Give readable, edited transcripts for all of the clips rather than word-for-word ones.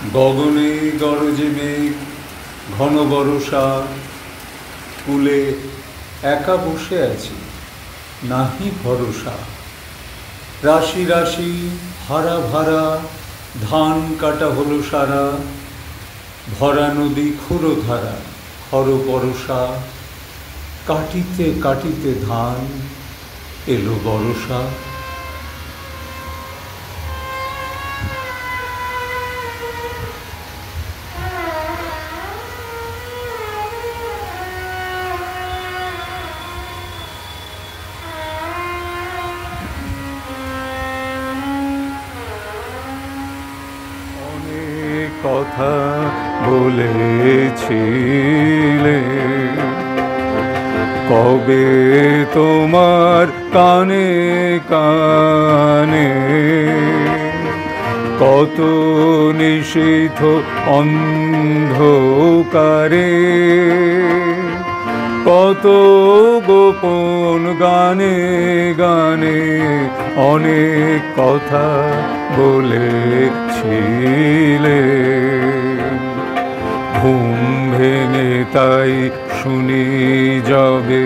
গগনে গরজে মেঘ, ঘন বরষা, কূলে একা বসে আছি, নাহি ভরসা। রাশি রাশি হারা ভারা, ধান কাটা হলো সারা, ভরা নদী ক্ষুরধারা, খর পরশা। কাটিতে কাটিতে ধান এলো বরষা। কথা বলেছিলে কবে তোমার কানে কানে, কত নিশীথ অন্ধকারে, কত গোপন গানে গানে অনেক কথা বলেছিলে। ঘুম ভেঙে তাই শুনি যবে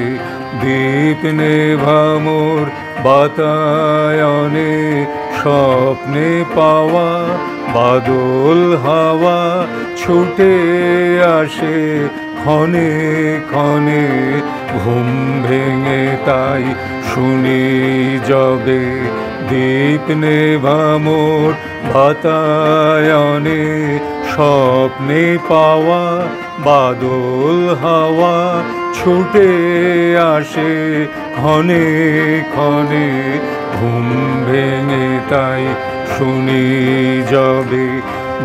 দীপ নেভা মোর বাতায়নে, স্বপ্নে পাওয়া বাদল হাওয়া ছুটে আসে ক্ষণে ক্ষণে। ঘুম ভেঙে তাই শুনি যবে দীপ নেভা মোর বাতায়নে, স্বপ্নে পাওয়া বাদল হাওয়া ছুটে আসে ক্ষণে ক্ষণে। ঘুম ভেঙে তাই শুনি যবে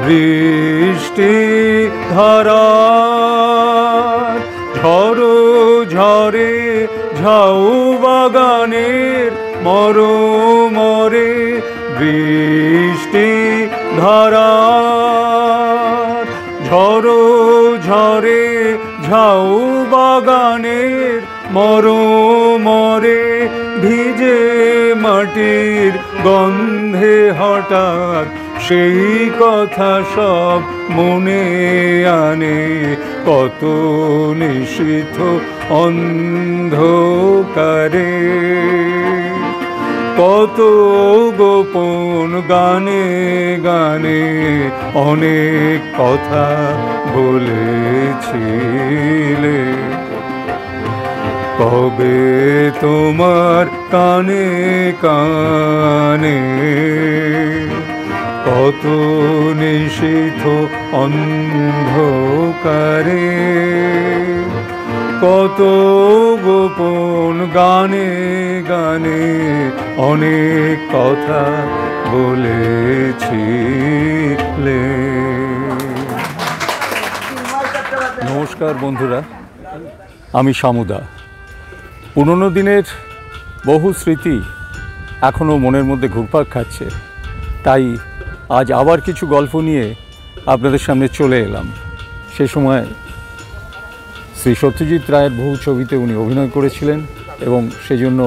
বৃষ্টি ধারা, ঝড়ো ঝরে ঝাউ বাগানের মরমরে। বৃষ্টি ধারা, ঝড়ো ঝরে ঝাউ বাগানের মরমরে। ভিজে মাটির গন্ধে হঠাৎ সেই কথা সব মনে আনে, কত নিশীথ অন্ধকারে, কত গোপন গানে গানে অনেক কথা বলেছিলে। কবে তোমার কানে কানে, কত নিশীথ অন্ধকারে, কত গোপন গানে গানে অনেক কথা বলেছিলে। নমস্কার বন্ধুরা, আমি শামুদা। পুরনো দিনের বহু স্মৃতি এখনও মনের মধ্যে ঘুরপাক খাচ্ছে, তাই আজ আবার কিছু গল্প নিয়ে আপনাদের সামনে চলে এলাম। সে সময় শ্রী সত্যজিৎ রায়ের বহু ছবিতে উনি অভিনয় করেছিলেন এবং সেজন্য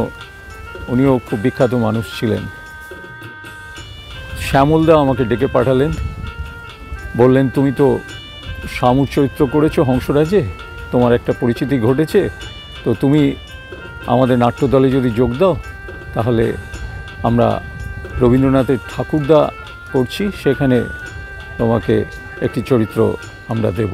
উনিও খুব বিখ্যাত মানুষ ছিলেন। শ্যামলদা আমাকে ডেকে পাঠালেন, বললেন তুমি তো শামুর চরিত্র করেছো হংসরাজে, তোমার একটা পরিচিতি ঘটেছে, তো তুমি আমাদের নাট্যদলে যদি যোগ দাও তাহলে আমরা রবীন্দ্রনাথের ঠাকুরদা করছি, সেখানে তোমাকে একটি চরিত্র আমরা দেব।